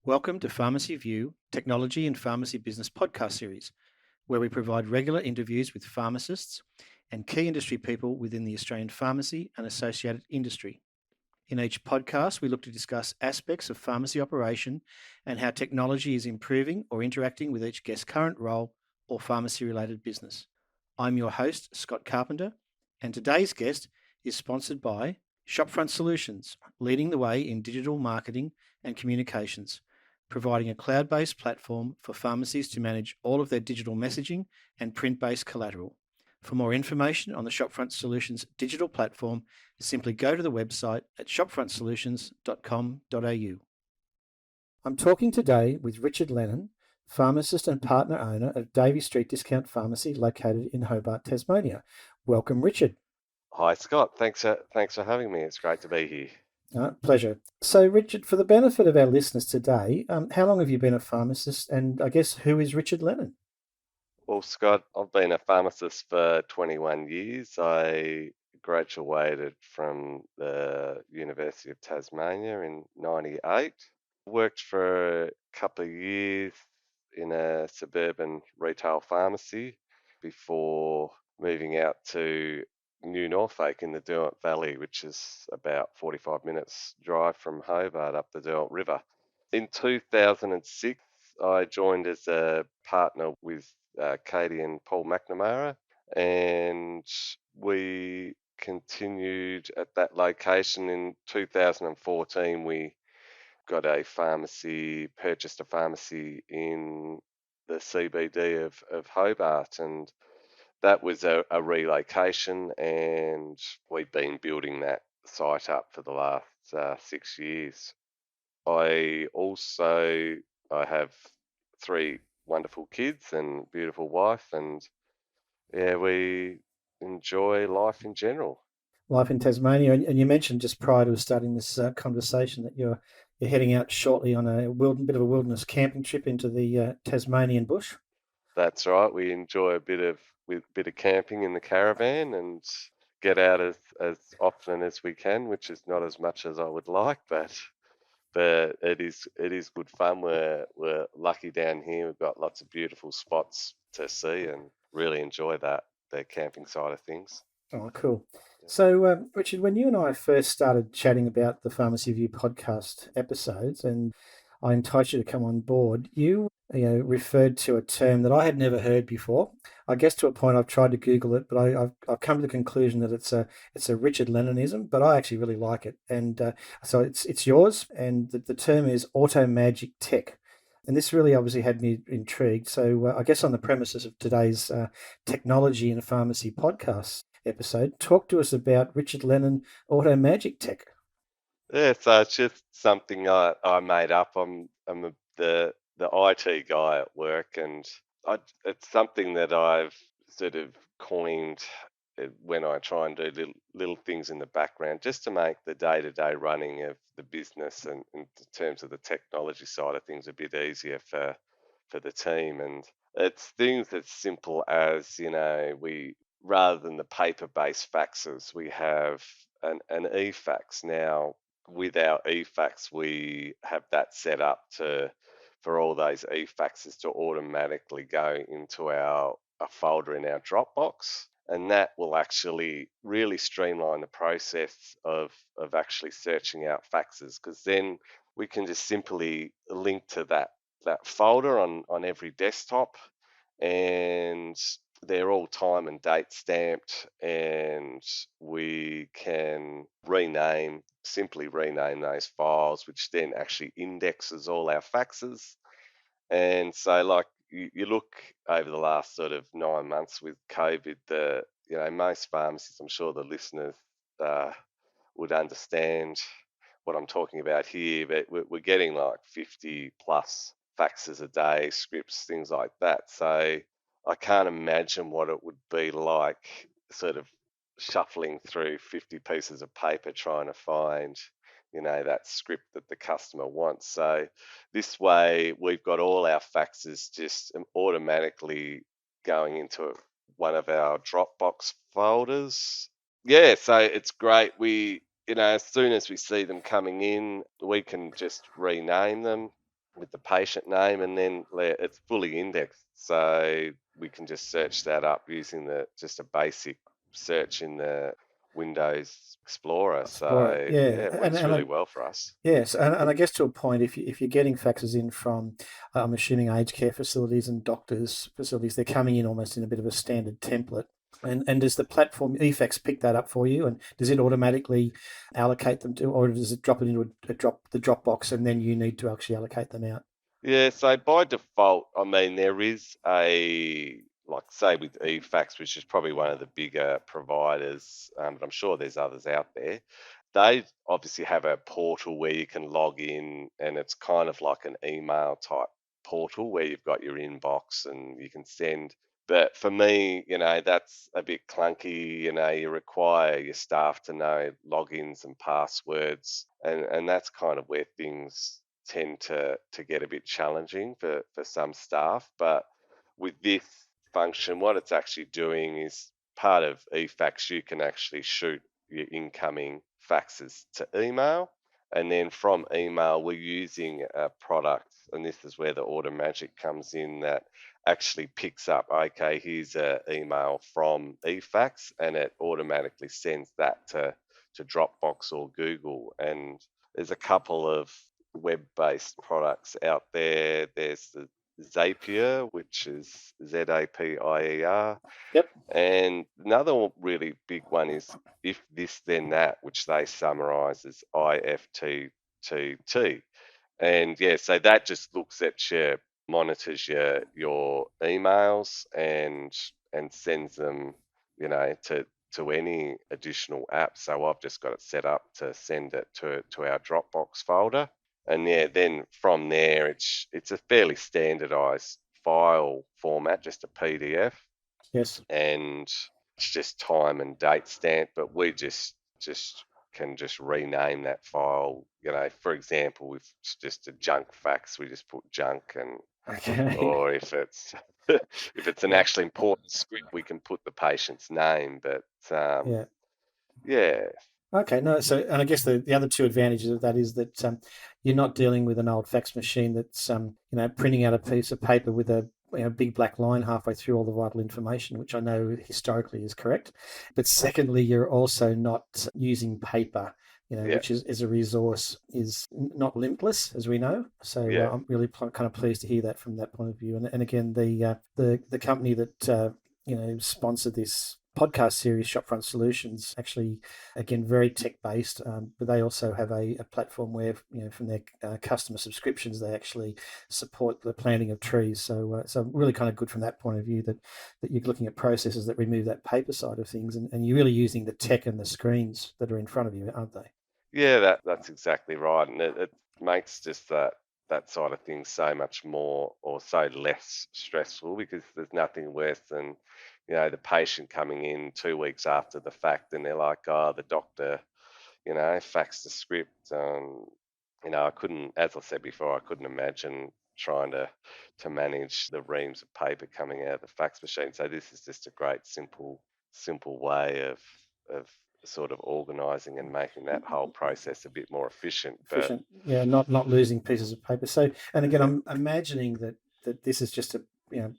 Welcome to Pharmacy View, Technology and Pharmacy Business podcast series, where we provide regular interviews with pharmacists and key industry people within the Australian pharmacy and associated industry. In each podcast, we look to discuss aspects of pharmacy operation and how technology is improving or interacting with each guest's current role or pharmacy-related business. I'm your host, Scott Carpenter, and today's guest is sponsored by Shopfront Solutions, leading the way in digital marketing and communications, providing a cloud-based platform for pharmacies to manage all of their digital messaging and print-based collateral. For more information on the Shopfront Solutions digital platform, simply go to the website at shopfrontsolutions.com.au. I'm talking today with Richard Lennon, pharmacist and partner owner of Davey Street Discount Pharmacy located in Hobart, Tasmania. Welcome, Richard. Hi, Scott. Thanks for having me. It's great to be here. Pleasure. So, Richard, for the benefit of our listeners today, how long have you been a pharmacist, and I guess who is Richard Lennon? Well, Scott, I've been a pharmacist for 21 years. I graduated from the University of Tasmania in 98. Worked for a couple of years in a suburban retail pharmacy before moving out to New Norfolk in the Derwent Valley, which is about 45 minutes drive from Hobart up the Derwent River. In 2006, I joined as a partner with Katie and Paul McNamara, and we continued at that location. In 2014, we got a pharmacy, purchased a pharmacy in the CBD of Hobart, and that was a relocation, and we've been building that site up for the last 6 years. I have three wonderful kids and beautiful wife, and yeah, we enjoy life in general. Life in Tasmania, and you mentioned just prior to starting this conversation that you're heading out shortly on a bit of a wilderness camping trip into the Tasmanian bush. That's right. We enjoy a bit of camping in the caravan and get out as often as we can, which is not as much as I would like, but it is good fun. We're lucky down here. We've got lots of beautiful spots to see and really enjoy the camping side of things. Oh, cool. So, Richard, when you and I first started chatting about the Pharmacy View podcast episodes, and I enticed you to come on board, you referred to a term that I had never heard before. I guess to a point I've tried to Google it, but I've come to the conclusion that it's a Richard Lennonism, but I actually really like it, and so it's yours, and the term is Automagic Tech. And this really obviously had me intrigued. So I guess on the premises of today's technology and pharmacy podcast episode, talk to us about Richard Lennon Automagic Tech. Yeah, so it's just something I made up. The IT guy at work, and it's something that I've sort of coined when I try and do little things in the background just to make the day-to-day running of the business and in terms of the technology side of things a bit easier for the team. And it's things as simple as, we rather than the paper-based faxes, we have an e-fax now. With our e-fax, we have that set up for all those e-faxes to automatically go into a folder in our Dropbox, and that will actually really streamline the process of actually searching out faxes, because then we can just simply link to that folder on every desktop, and they're all time and date stamped, and we can simply rename those files, which then actually indexes all our faxes. And so, like, you look over the last sort of 9 months with COVID, most pharmacies, I'm sure the listeners uh, would understand what I'm talking about here, but we're getting like 50 plus faxes a day, scripts, things like that. So I can't imagine what it would be like sort of shuffling through 50 pieces of paper trying to find, that script that the customer wants. So this way we've got all our faxes just automatically going into one of our Dropbox folders. Yeah, so it's great. As soon as we see them coming in, we can just rename them. with the patient name, and then it's fully indexed, so we can just search that up using the just a basic search in the Windows Explorer. Explorer. So Yeah, yeah, it works really well for us. yes, and I guess to a point, if you're getting faxes in from, I'm assuming aged care facilities and doctors' facilities, they're coming in almost in a bit of a standard template. And does the platform eFax pick that up for you? And does it automatically allocate them to, or does it drop it into the Dropbox, and then you need to actually allocate them out? Yeah, so by default, I mean, there is like say with eFax, which is probably one of the bigger providers, but I'm sure there's others out there. They obviously have a portal where you can log in, and it's kind of like an email type portal where you've got your inbox and you can send. But for me, that's a bit clunky. You require your staff to know logins and passwords, and that's kind of where things tend to get a bit challenging for some staff. But with this function, what it's actually doing is part of eFax, you can actually shoot your incoming faxes to email. And then from email, we're using a product, and this is where the Automagic comes in, that actually picks up, okay, here's an email from eFax, and it automatically sends that to Dropbox or Google. And there's a couple of web-based products out there. There's the Zapier, which is Zapier, Yep. and another really big one is If This Then That, which they summarize as IFTTT. And yeah, so that just looks at monitors your emails and sends them, to any additional app. So I've just got it set up to send it to our Dropbox folder. And yeah, then from there it's a fairly standardized file format, just a PDF, Yes. and it's just time and date stamp, but we just can just rename that file. For example, if it's just a junk fax, we just put junk, and Okay. or if it's if it's an Yeah. actually important script, we can put the patient's name. But Yeah. yeah, Okay, no, so and I guess the other two advantages of that is that you're not dealing with an old fax machine that's printing out a piece of paper with a big black line halfway through all the vital information, which I know historically is correct. But secondly, you're also not using paper, yeah, which is a resource is not limitless, as we know. So yeah. I'm really kind of pleased to hear that from that point of view. And again, the company that sponsored this podcast series, Shopfront Solutions, actually, again, very tech based, but they also have a platform where, from their customer subscriptions, they actually support the planting of trees. So really kind of good from that point of view, that you're looking at processes that remove that paper side of things, and you're really using the tech and the screens that are in front of you, aren't they? Yeah, that's exactly right, and it makes just that side of things so much more, or so less stressful, because there's nothing worse than the patient coming in 2 weeks after the fact, and they're like, "Oh, the doctor, faxed the script." I couldn't, as I said before, I couldn't imagine trying to manage the reams of paper coming out of the fax machine. So this is just a great simple way of sort of organizing and making that whole process a bit more efficient. But Efficient, yeah, not losing pieces of paper. So, and again, yeah, I'm imagining that this is just a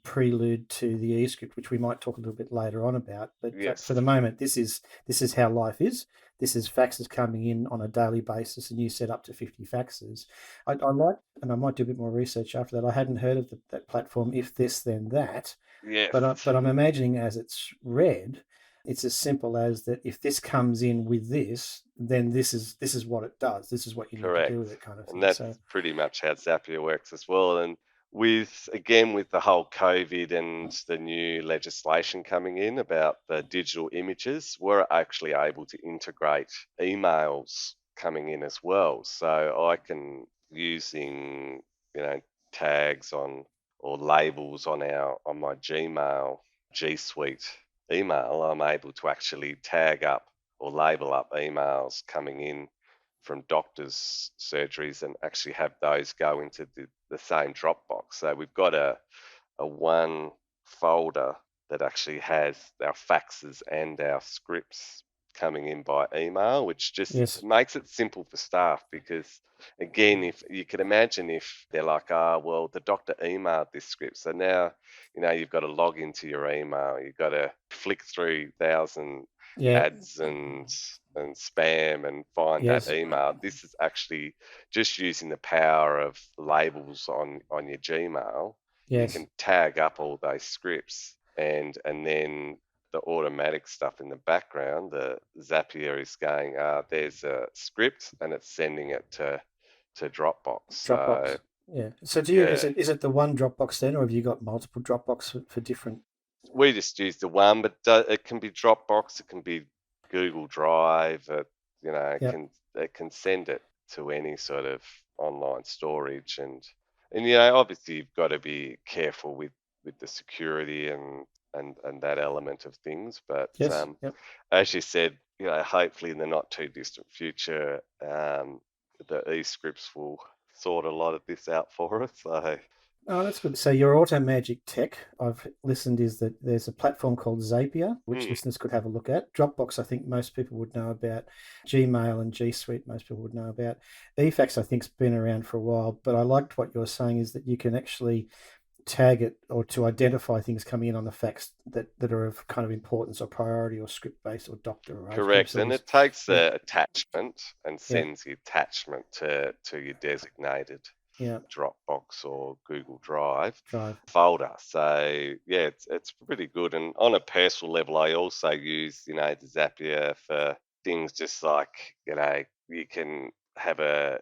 prelude to the e-script, which we might talk a little bit later on about. But for yes, the moment, this is how life is. This is faxes coming in on a daily basis, and you set up to 50 faxes. I like, and I might do a bit more research after that. I hadn't heard of that platform. If this, then that. yes, But I'm imagining as it's read, it's as simple as that. If this comes in with this, then this is what it does. This is what you need to do correct. with it, kind of And thing. that's So pretty much how Zapier works as well. And with the whole COVID and the new legislation coming in about the digital images, we're actually able to integrate emails coming in as well. So I can, using, you know, tags on, or labels on my Gmail G Suite email, I'm able to actually tag up or label up emails coming in from doctors' surgeries and actually have those go into the same Dropbox. So we've got a one folder that actually has our faxes and our scripts coming in by email, which just Yes. makes it simple for staff because, again, if you could imagine if they're like, well, the doctor emailed this script. So now, you've got to log into your email. You've got to flick through 1,000 Yeah. ads and spam and find that Yes. email. This is actually just using the power of labels on your Gmail. You Yes. can tag up all those scripts, and then the automatic stuff in the background, the Zapier is going, there's a script, and it's sending it to Dropbox. So Dropbox. Yeah. So is yeah, it the one Dropbox then, or have you got multiple Dropbox for different? we just use the one, but it can be Dropbox, it can be Google Drive, Yep. it can send it to any sort of online storage, and obviously you've got to be careful with the security and that element of things, but Yes. Yep. as you said, hopefully in the not too distant future, the e-scripts will sort a lot of this out for us. So Oh, that's good. So your Automagic Tech, I've listened, is that there's a platform called Zapier, which mm, listeners could have a look at. Dropbox, I think most people would know about. Gmail and G Suite, most people would know about. eFax, I think, has been around for a while, but I liked what you're saying is that you can actually tag it or to identify things coming in on the fax that are of kind of importance or priority or script based or doctor or OTM correct, and service. it takes Yeah, the attachment and yeah, sends the attachment to your designated yeah. Dropbox or Google Drive Drive. folder. So yeah, it's pretty good. And on a personal level, I also use the Zapier for things just like you can have a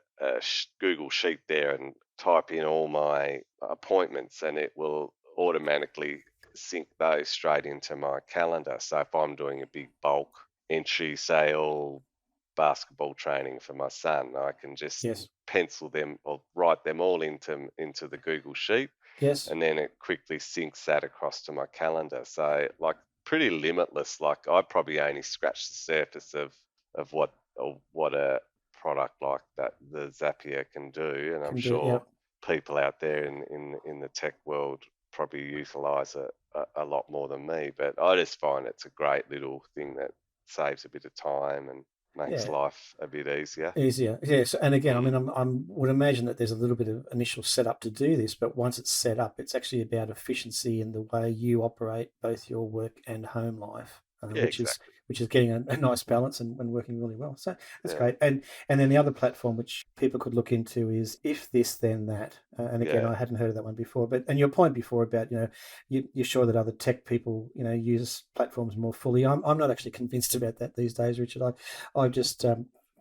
Google sheet there and type in all my appointments, and it will automatically sync those straight into my calendar. So if I'm doing a big bulk entry, say all basketball training for my son, I can just Yes, pencil them or write them all into the Google Sheet, yes. and then it quickly syncs that across to my calendar. So like pretty limitless. Like I probably only scratched the surface of what a product like that the Zapier can do, and I'm Can do it. Yeah. sure people out there in the tech world probably utilize it a lot more than me. But I just find it's a great little thing that saves a bit of time and makes Yeah. life a bit easier. Easier, yes. And again, I Mm. mean, I'm would imagine that there's a little bit of initial setup to do this, but once it's set up, it's actually about efficiency in the way you operate both your work and home life, Yeah, exactly. which is getting a nice balance and working really well. So that's Yeah, great. And then the other platform which people could look into is If This Then That. And again, yeah, I hadn't heard of that one before. But and your point before about you're sure that other tech people use platforms more fully. I'm not actually convinced about that these days, Richard. I've just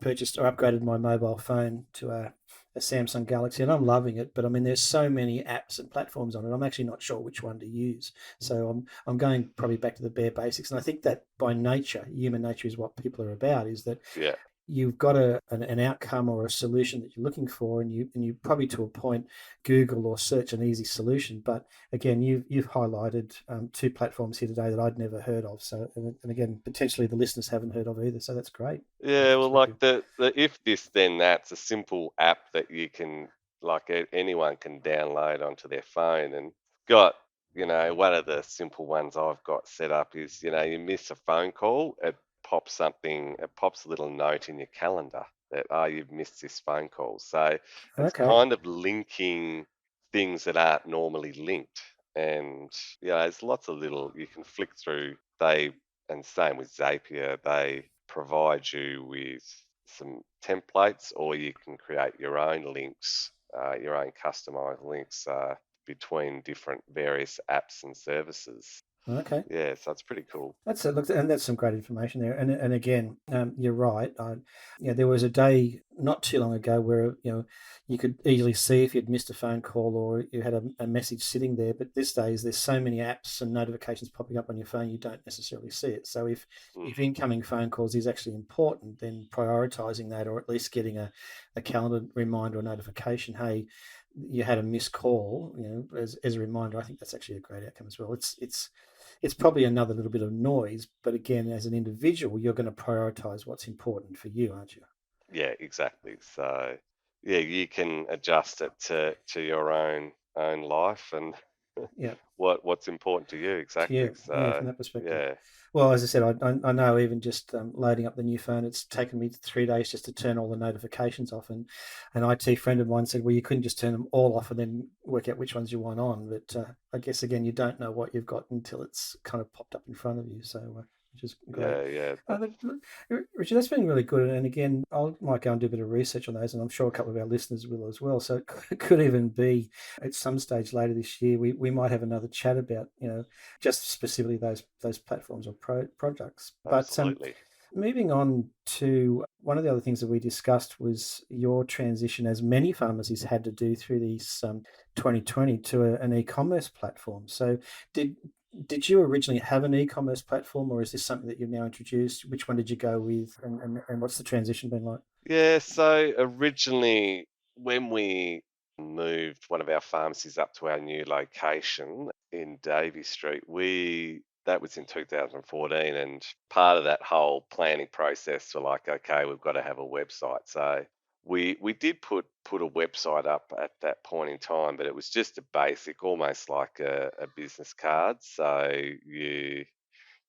purchased or upgraded my mobile phone to a Samsung Galaxy, and I'm loving it. But I mean, there's so many apps and platforms on it. I'm actually not sure which one to use. So I'm going probably back to the bare basics. And I think that by nature, human nature is what people are about. Is that yeah. you've got an outcome or a solution that you're looking for, and you probably to a point Google or search an easy solution. But again, you've highlighted two platforms here today that I'd never heard of. So and again, potentially the listeners haven't heard of either. So that's great. Yeah, well, Perspective. like the if this then that's a simple app that you can like anyone can download onto their phone, and got one of the simple ones I've got set up is you miss a phone call, it pops a little note in your calendar that you've missed this phone call. So it's Okay. kind of linking things that aren't normally linked, and there's lots of little you can flick through. And same with Zapier, they provide you with some templates, or you can create your own links, your own customized links between different various apps and services. Okay. Yeah, so it's pretty cool. That's look, and that's some great information there. And again, you're right. There was a day not too long ago where you could easily see if you'd missed a phone call or you had a message sitting there. But these days, there's so many apps and notifications popping up on your phone, you don't necessarily see it. So if Mm. incoming phone calls is actually important, then prioritizing that, or at least getting a calendar reminder or notification, hey, you had a missed call, as a reminder. I think that's actually a great outcome as well. It's probably another little bit of noise, but again, as an individual, you're going to prioritize what's important for you, aren't you? Yeah, exactly. So yeah, you can adjust it to your own life, and Yeah. what's important to you To exactly. you, yeah, So from that perspective. yeah, Well, as I said, I know even just loading up the new phone, it's taken me 3 days just to turn all the notifications off. And an IT friend of mine said, well, you couldn't just turn them all off and then work out which ones you want on. But I guess, again, you don't know what you've got until it's kind of popped up in front of you. So, which is great. yeah. Richard, that's been really good. And again, I might go and do a bit of research on those, and I'm sure a couple of our listeners will as well. So it could even be at some stage later this year, we might have another chat about, just specifically those platforms or projects. But Absolutely. moving on to one of the other things that we discussed was your transition, as many pharmacies had to do through these 2020 to an e-commerce platform. So did did you originally have an e-commerce platform, or is this something that you've now introduced? Which one did you go with, and what's the transition been like? Yeah, so originally, when we moved one of our pharmacies up to our new location in Davey Street, we that was in 2014, and part of that whole planning process, we're like, okay, we've got to have a website. So we did put a website up at that point in time, but it was just a basic, almost like a business card. So you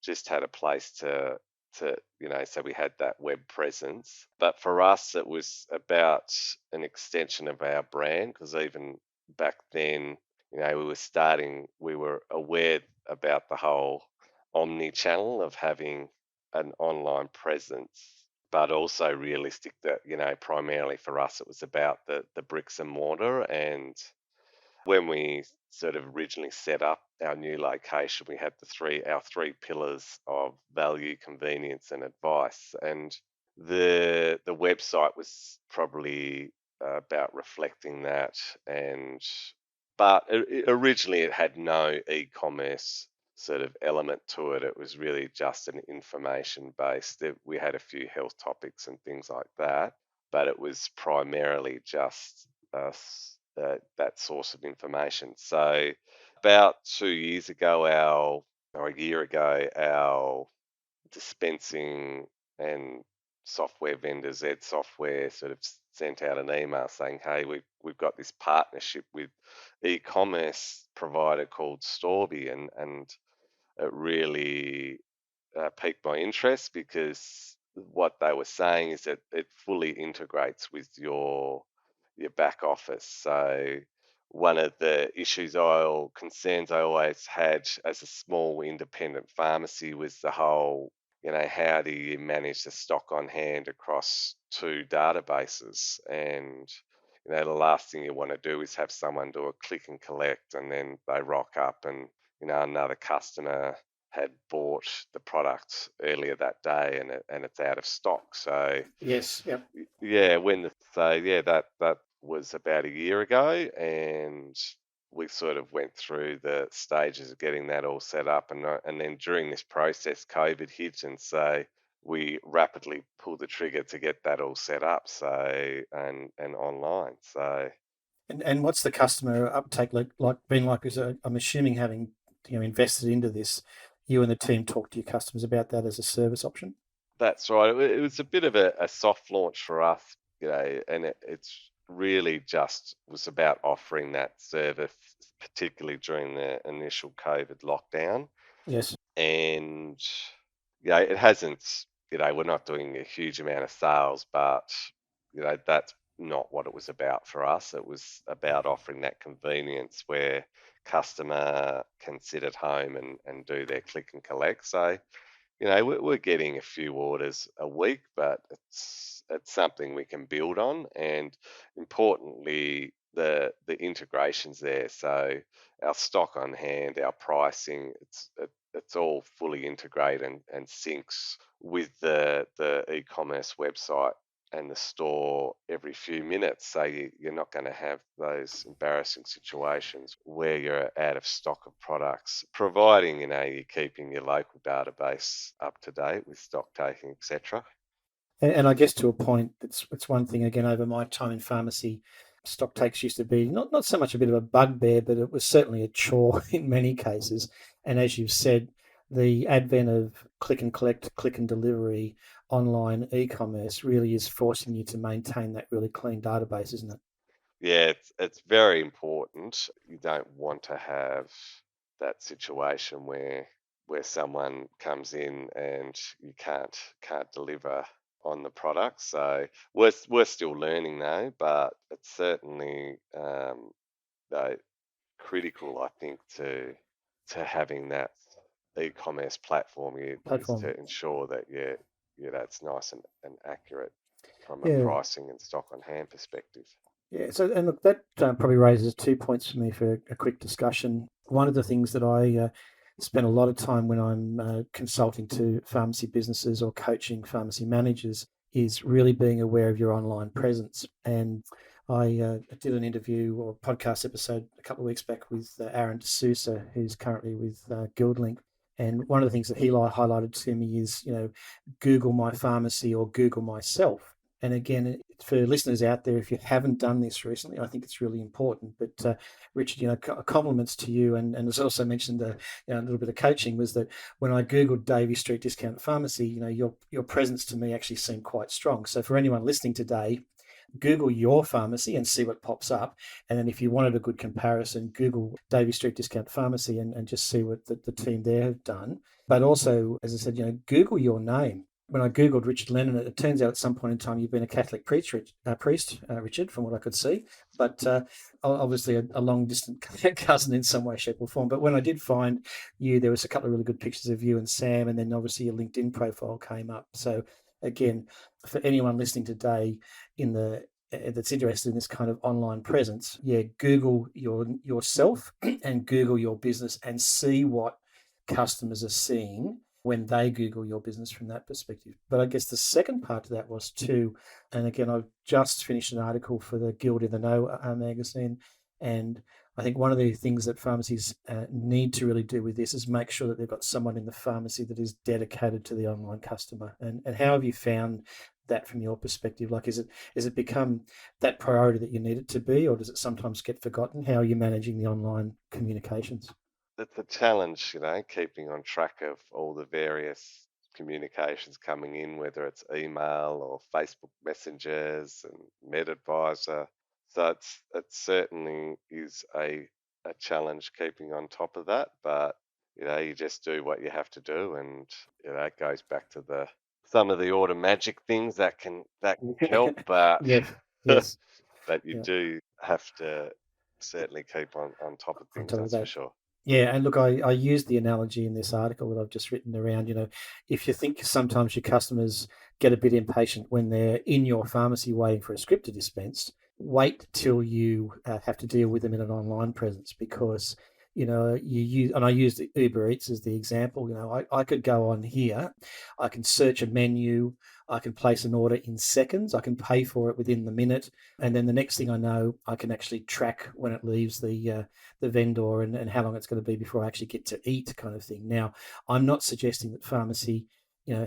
just had a place to so we had that web presence. But for us it was about an extension of our brand, because even back then, we were aware about the whole omni channel of having an online presence, but also realistic that primarily for us it was about the bricks and mortar. And when we sort of originally set up our new location, we had our three pillars of value, convenience, and advice. And the website was probably about reflecting that. And but originally it had no e-commerce sort of element to it. It was really just an information based. We had a few health topics and things like that, but it was primarily just that source of information. So about 2 years ago, or a year ago, our dispensing and software vendor Z Software sort of sent out an email saying, "Hey, we've got this partnership with e-commerce provider called Storby," and it really piqued my interest, because what they were saying is that it fully integrates with your back office. So one of the concerns I always had as a small independent pharmacy was the whole, how do you manage the stock on hand across two databases? And the last thing you want to do is have someone do a click and collect, and then they rock up and another customer had bought the product earlier that day, and it's out of stock. So Yes, yep. yeah, that was about a year ago, and we sort of went through the stages of getting that all set up, and then during this process, COVID hit, and so we rapidly pulled the trigger to get that all set up, so and online. So And what's the customer uptake like been like? Because I'm assuming, having invested into this, you and the team talk to your customers about that as a service option. that's right. It was a bit of a soft launch for us, and it's really just was about offering that service, particularly during the initial COVID lockdown. Yes. And it hasn't, we're not doing a huge amount of sales, but that's not what it was about for us. It was about offering that convenience where customer can sit at home and do their click and collect. So we're getting a few orders a week, but it's something we can build on, and importantly, the integrations there. So our stock on hand, our pricing, it's all fully integrated and syncs with the e-commerce website and the store every few minutes. So you're not going to have those embarrassing situations where you're out of stock of products, providing you're keeping your local database up to date with stock taking, etc. And I guess, to a point, it's one thing. Again, over my time in pharmacy, stock takes used to be not so much a bit of a bugbear, but it was certainly a chore in many cases. And as you've said, the advent of click and collect, click and delivery, online e-commerce really is forcing you to maintain that really clean database, isn't it? Yeah, it's very important. You don't want to have that situation where someone comes in and you can't deliver on the product. So we're still learning though, but it's certainly though critical, I think, to having that e-commerce platform is Platform. to ensure that that's nice and accurate from a Yeah. pricing and stock on hand perspective. Yeah, so and look, that probably raises 2 points for me for a quick discussion. One of the things that I spend a lot of time when I'm consulting to pharmacy businesses or coaching pharmacy managers is really being aware of your online presence. And I did an interview or podcast episode a couple of weeks back with Aaron D'Souza, who's currently with GuildLink. And one of the things that he highlighted to me is, Google My Pharmacy or Google Myself. And again, for listeners out there, if you haven't done this recently, I think it's really important. But Richard, compliments to you, and as also mentioned, a little bit of coaching was that when I googled Davey Street Discount Pharmacy, your presence to me actually seemed quite strong. So for anyone listening today, Google your pharmacy and see what pops up. And then if you wanted a good comparison, Google Davey Street Discount Pharmacy and just see what the team there have done. But also, as I said, Google your name. When I Googled Richard Lennon, it turns out at some point in time you've been a Catholic priest, Richard, from what I could see. But obviously a long distant cousin in some way, shape, or form. But when I did find you, there was a couple of really good pictures of you and Sam, and then obviously your LinkedIn profile came up. So again, for anyone listening today in the that's interested in this kind of online presence, Google yourself and Google your business and see what customers are seeing when they Google your business from that perspective. But I guess the second part to that was too, and again, I've just finished an article for the Guild in the Know magazine, and I think one of the things that pharmacies need to really do with this is make sure that they've got someone in the pharmacy that is dedicated to the online customer. And how have you found that from your perspective? Like, is it become that priority that you need it to be, or does it sometimes get forgotten? How are you managing the online communications? It's a challenge, keeping on track of all the various communications coming in, whether it's email or Facebook messengers and MedAdvisor. So it certainly is a challenge keeping on top of that, but you just do what you have to do, and it goes back to the some of the Automagic things that can help, but Yes, yes, but you yeah. do have to certainly keep on top of On things, top of that's for that. sure. Yeah, and look, I used the analogy in this article that I've just written around, if you think sometimes your customers get a bit impatient when they're in your pharmacy waiting for a script to dispense, wait till you have to deal with them in an online presence because, you use, and I used Uber Eats as the example, I could go on here, I can search a menu, I can place an order in seconds, I can pay for it within the minute, and then the next thing I know, I can actually track when it leaves the vendor and how long it's going to be before I actually get to eat kind of thing. Now, I'm not suggesting that pharmacy,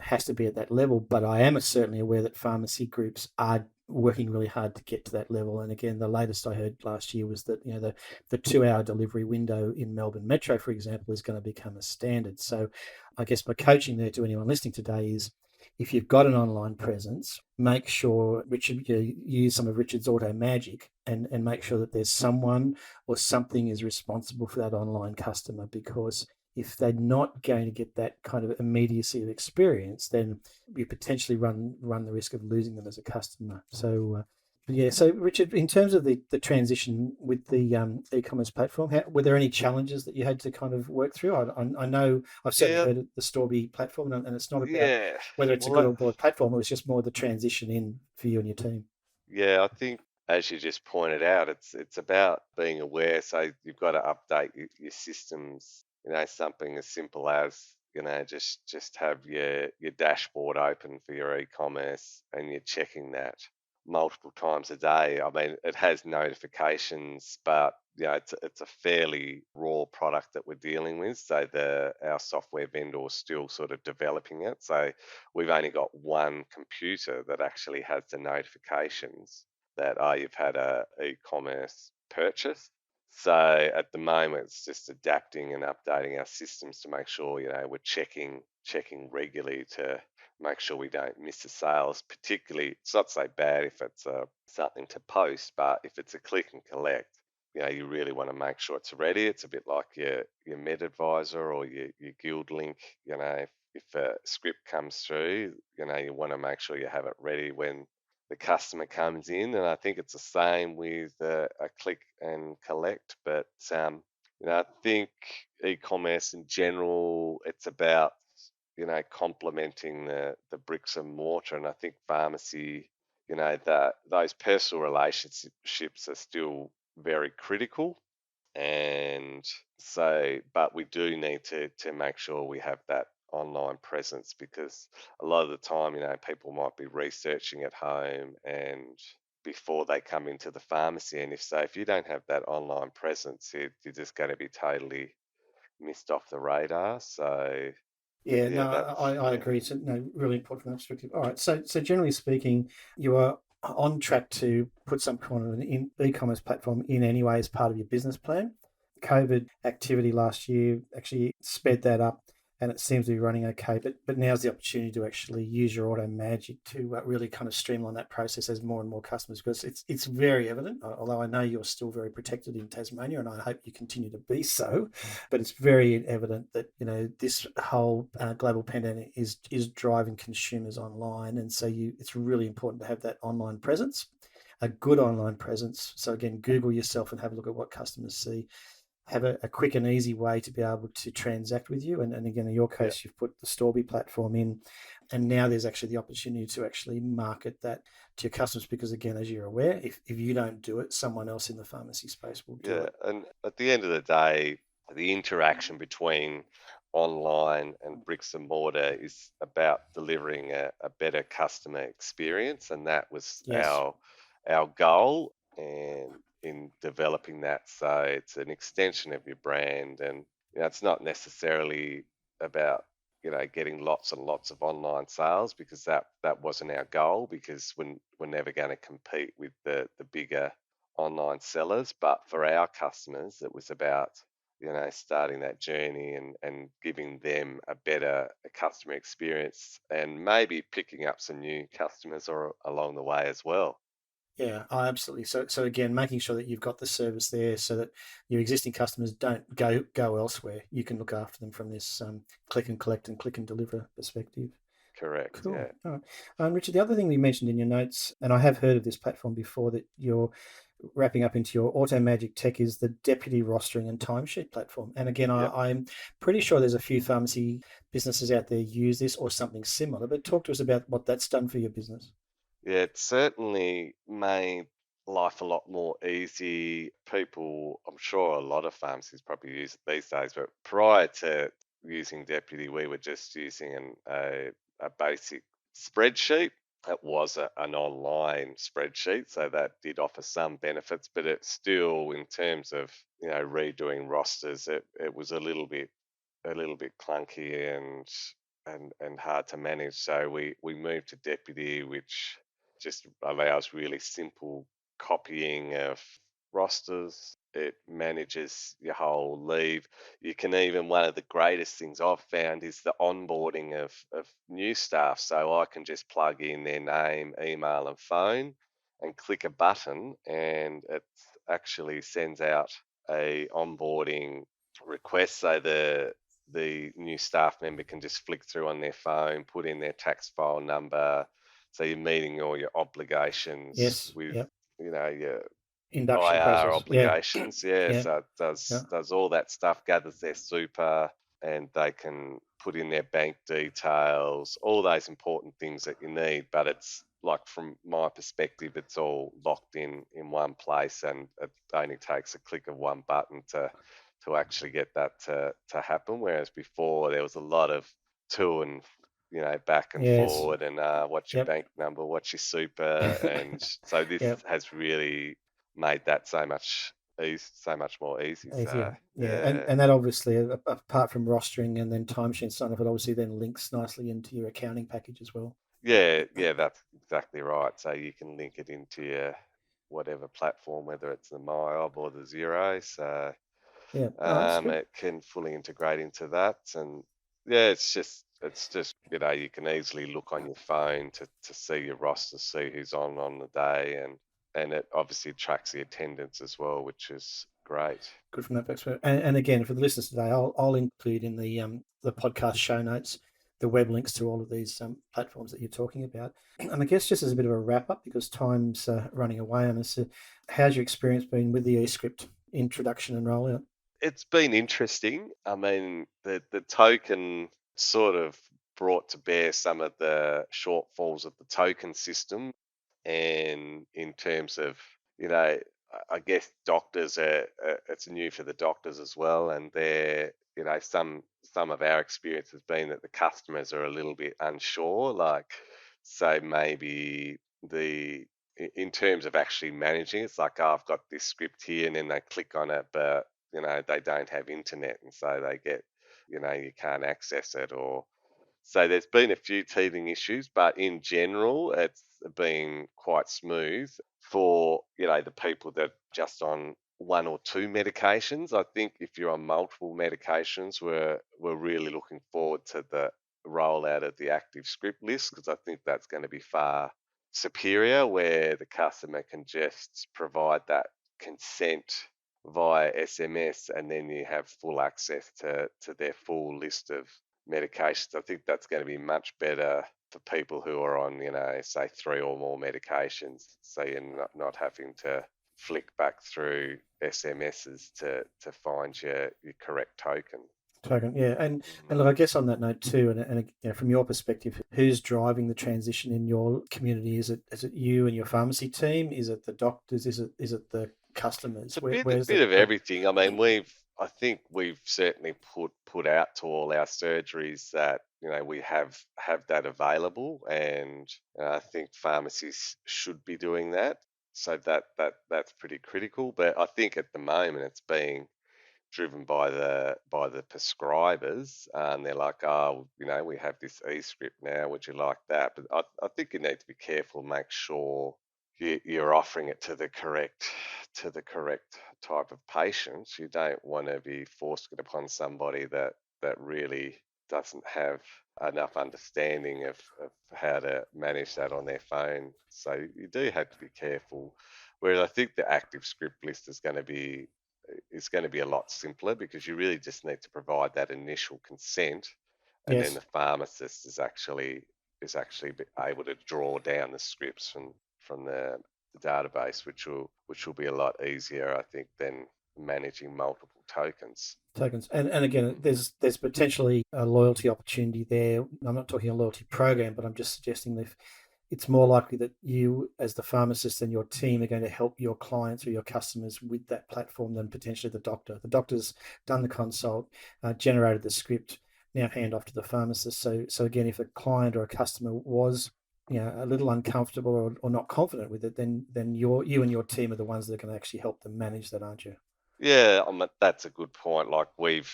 has to be at that level, but I am certainly aware that pharmacy groups are working really hard to get to that level. And again, the latest I heard last year was that, the 2 hour delivery window in Melbourne Metro, for example, is going to become a standard. So I guess my coaching there to anyone listening today is if you've got an online presence, make sure, Richard, you use some of Richard's Automagic and make sure that there's someone or something is responsible for that online customer, because if they're not going to get that kind of immediacy of experience, then you potentially run the risk of losing them as a customer. So yeah, so Richard, in terms of the transition with the e-commerce platform, were there any challenges that you had to kind of work through? I know I've certainly Yeah, heard of the Storby platform, and it's not about yeah. whether it's a Well, good or bad platform. It was just more the transition in for you and your team. yeah, I think as you just pointed out, it's about being aware. So you've got to update your systems. Something as simple as just have your dashboard open for your e-commerce, and you're checking that multiple times a day. I mean, it has notifications, but it's a fairly raw product that we're dealing with. So our software vendor is still sort of developing it. So we've only got one computer that actually has the notifications that you've had a e-commerce purchase. So at the moment, it's just adapting and updating our systems to make sure we're checking regularly to make sure we don't miss the sales. Particularly, it's not so bad if it's something to post, but if it's a click and collect, you really want to make sure it's ready. It's a bit like your Med Advisor or your Guild link. If a script comes through, you want to make sure you have it ready when the customer comes in. And I think it's the same with a click and collect. But I think e-commerce in general, it's about complementing the bricks and mortar. And I think pharmacy, that those personal relationships are still very critical. And so, but we do need to make sure we have that online presence, because a lot of the time, people might be researching at home and before they come into the pharmacy. And if you don't have that online presence, you're just going to be totally missed off the radar. So Yeah, yeah, no, that's I yeah. agree. So, no, really important from that perspective. All right. So generally speaking, you are on track to put some kind of an e-commerce platform in anyway as part of your business plan. COVID activity last year actually sped that up, and it seems to be running okay. But now's the opportunity to actually use your Automagic to really kind of streamline that process as more and more customers, because it's very evident. Although I know you're still very protected in Tasmania, and I hope you continue to be so, but it's very evident that this whole global pandemic is driving consumers online, and so it's really important to have that online presence, a good online presence. So again, Google yourself and have a look at what customers see, have a quick and easy way to be able to transact with you. And again, in your Yeah. case, you've put the Storby platform in, and now there's actually the opportunity to actually market that to your customers, because again, as you're aware, if you don't do it, someone else in the pharmacy space will do Yeah, it. and at the end of the day, the interaction between online and bricks and mortar is about delivering a better customer experience, and that was Yes. our goal and in developing that. So it's an extension of your brand, and it's not necessarily about getting lots and lots of online sales, because that wasn't our goal, because we're never going to compete with the bigger online sellers. But for our customers, it was about starting that journey and giving them a better customer experience, and maybe picking up some new customers or along the way as well. Yeah, oh, absolutely. So again, making sure that you've got the service there so that your existing customers don't go elsewhere. You can look after them from this click and collect and click and deliver perspective. Correct. Cool. Yeah. All right. Richard, the other thing you mentioned in your notes, and I have heard of this platform before that you're wrapping up into your Automagic Tech, is the deputy rostering and timesheet platform. And again, Yep. I'm pretty sure there's a few pharmacy businesses out there use this or something similar. But talk to us about what that's done for your business. Yeah, it certainly made life a lot more easy. People, I'm sure a lot of pharmacies probably use it these days, but prior to using Deputy, we were just using a basic spreadsheet. It was an online spreadsheet, so that did offer some benefits, but it still, in terms of redoing rosters, it was a little bit clunky and hard to manage. So we moved to Deputy, which just allows really simple copying of rosters. It manages your whole leave. You can even, one of the greatest things I've found is the onboarding of new staff. So I can just plug in their name, email, and phone and click a button, and it actually sends out a onboarding request. So the new staff member can just flick through on their phone, put in their tax file number. So you're meeting all your obligations Yes. with, Yep. your Induction IR process. Yeah. obligations. Yeah, Yeah. so it Yeah. does all that stuff, gathers their super, and they can put in their bank details, all those important things that you need. But it's like, from my perspective, it's all locked in one place, and it only takes a click of one button to actually get that to happen. Whereas before, there was a lot of to and back and Yes. forward, and what's your Yep. bank number, what's your super. And so this Yep. has really made that so much more easy. So Easier. Yeah. And yeah. and that obviously, apart from rostering and then timesheet stuff, it obviously then links nicely into your accounting package as well. Yeah, that's exactly right. So you can link it into your whatever platform, whether it's the MyOb or the Zero. So Yeah. Oh, that's good. it can fully integrate into that. And yeah, it's just It's just, you can easily look on your phone to see your roster, see who's on the day, and it obviously tracks the attendance as well, which is great. Good from that perspective. And again, for the listeners today, I'll include in the podcast show notes the web links to all of these platforms that you're talking about. And I guess just as a bit of a wrap up, because time's running away on us, how's your experience been with the eScript introduction and rollout? It's been interesting. I mean, the token sort of brought to bear some of the shortfalls of the token system, and in terms of, you know, I guess doctors it's new for the doctors as well, and they're, some of our experience has been that the customers are a little bit unsure, like, so maybe in terms of actually managing, it's like, oh, I've got this script here, and then they click on it, but they don't have internet, and so they get, you can't access it, or so there's been a few teething issues, but in general, it's been quite smooth for, the people that are just on one or two medications. I think if you're on multiple medications, we're really looking forward to the rollout of the active script list, because I think that's going to be far superior, where the customer can just provide that consent via SMS, and then you have full access to their full list of medications. I think that's going to be much better for people who are on, say, three or more medications. So you're not having to flick back through SMSs to find your correct token. Token, yeah, and look, Mm. I guess on that note too, from your perspective, who's driving the transition in your community? Is it you and your pharmacy team? Is it the doctors? Is it the It's customers? a Where's bit the of everything. I mean, I think we've certainly put out to all our surgeries that, we have that available, and I think pharmacies should be doing that. So that's pretty critical. But I think at the moment it's being driven by the prescribers, and they're like, oh, we have this e-script now. Would you like that? But I think you need to be careful, make sure you're offering it to the correct type of patients. You don't want to be forcing it upon somebody that really doesn't have enough understanding of how to manage that on their phone. So you do have to be careful. Whereas I think the active script list is going to be a lot simpler, because you really just need to provide that initial consent, and then yes, the pharmacist is actually able to draw down the scripts from the database, which will be a lot easier, I think, than managing multiple tokens. tokens, and again, Mm. there's potentially a loyalty opportunity there. I'm not talking a loyalty program, but I'm just suggesting that it's more likely that you, as the pharmacist and your team, are going to help your clients or your customers with that platform than potentially the doctor. The doctor's done the consult, generated the script, now hand off to the pharmacist. So again, if a client or a customer was a little uncomfortable or not confident with it, then you and your team are the ones that can actually help them manage that, aren't you? Yeah, that's a good point. Like, we've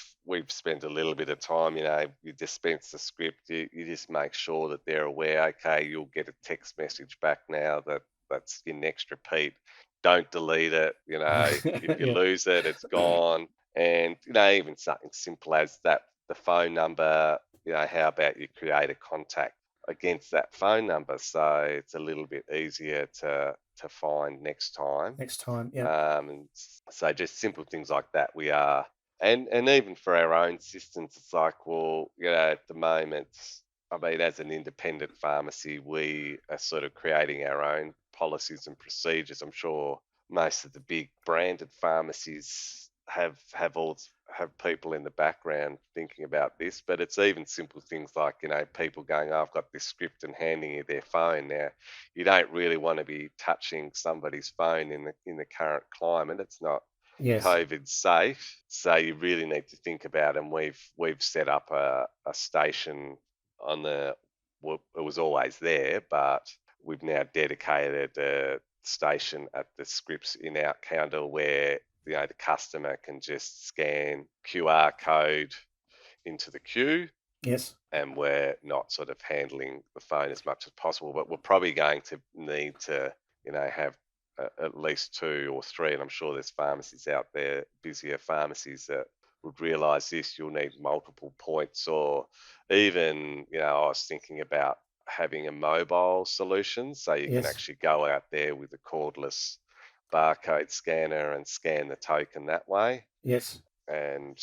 spent a little bit of time. You dispense the script. You just make sure that they're aware. Okay, you'll get a text message back now that's your next repeat. Don't delete it. If you Yeah. lose it, it's gone. And even something simple as that, the phone number. How about you create a contact against that phone number, so it's a little bit easier to find next time. Next time, yeah. And so just simple things like that we are, and even for our own systems, it's like, well, at the moment, I mean, as an independent pharmacy, we are sort of creating our own policies and procedures. I'm sure most of the big branded pharmacies have people in the background thinking about this, but it's even simple things like, people going, oh, I've got this script, and handing you their phone. Now, you don't really want to be touching somebody's phone in the current climate. It's not Yes. COVID safe, so you really need to think about. And we've set up a station on the. Well, it was always there, but we've now dedicated a station at the scripts in our counter, where the customer can just scan QR code into the queue, Yes. and we're not sort of handling the phone as much as possible. But we're probably going to need to, have at least two or three, and I'm sure there's pharmacies out there, busier pharmacies, that would realize this, you'll need multiple points, or even, I was thinking about having a mobile solution so you can Yes. actually go out there with a cordless barcode scanner and scan the token that way, Yes. and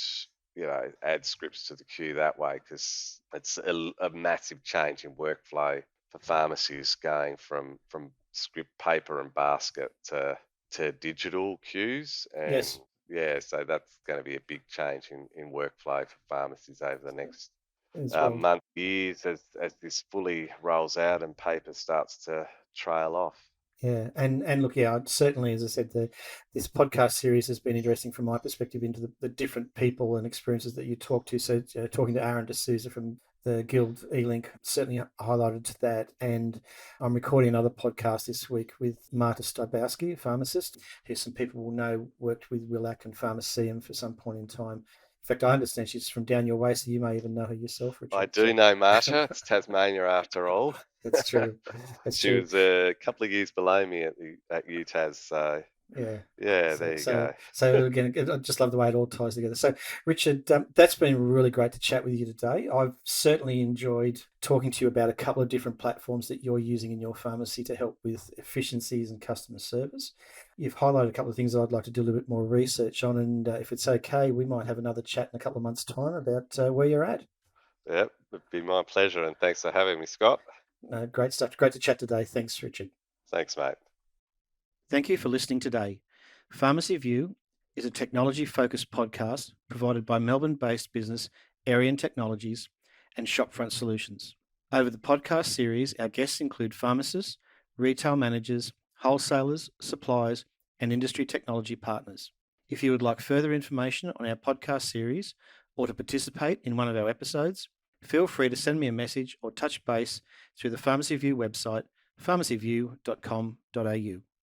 add scripts to the queue that way, because it's a massive change in workflow for pharmacies, going from script paper and basket to digital queues. And Yes. yeah, so that's going to be a big change in workflow for pharmacies over the next As well. month, years, as this fully rolls out and paper starts to trail off. Yeah, and look, yeah, certainly, as I said, this podcast series has been interesting from my perspective into the different people and experiences that you talk to. So, talking to Aaron D'Souza from the Guild eLink certainly highlighted to that. And I'm recording another podcast this week with Marta Stybowski, a pharmacist, who some people will know worked with Willac and Pharmacium for some point in time. In fact, I understand she's from down your way, so you may even know her yourself, I Richard. do know Marta. It's Tasmania after all. That's true. That's She true. was a couple of years below me at UTAS. So Yeah. yeah, So, there you so, go. so again, I just love the way it all ties together. So, Richard, that's been really great to chat with you today. I've certainly enjoyed talking to you about a couple of different platforms that you're using in your pharmacy to help with efficiencies and customer service. You've highlighted a couple of things I'd like to do a little bit more research on, and if it's okay, we might have another chat in a couple of months' time about where you're at. Yep, it'd be my pleasure, and thanks for having me, Scott. Great stuff. Great to chat today. Thanks, Richard. Thanks, mate. Thank you for listening today. Pharmacy View is a technology-focused podcast provided by Melbourne-based business Arian Technologies and Shopfront Solutions. Over the podcast series, our guests include pharmacists, retail managers, wholesalers, suppliers, and industry technology partners. If you would like further information on our podcast series or to participate in one of our episodes, feel free to send me a message or touch base through the Pharmacy View website, pharmacyview.com.au.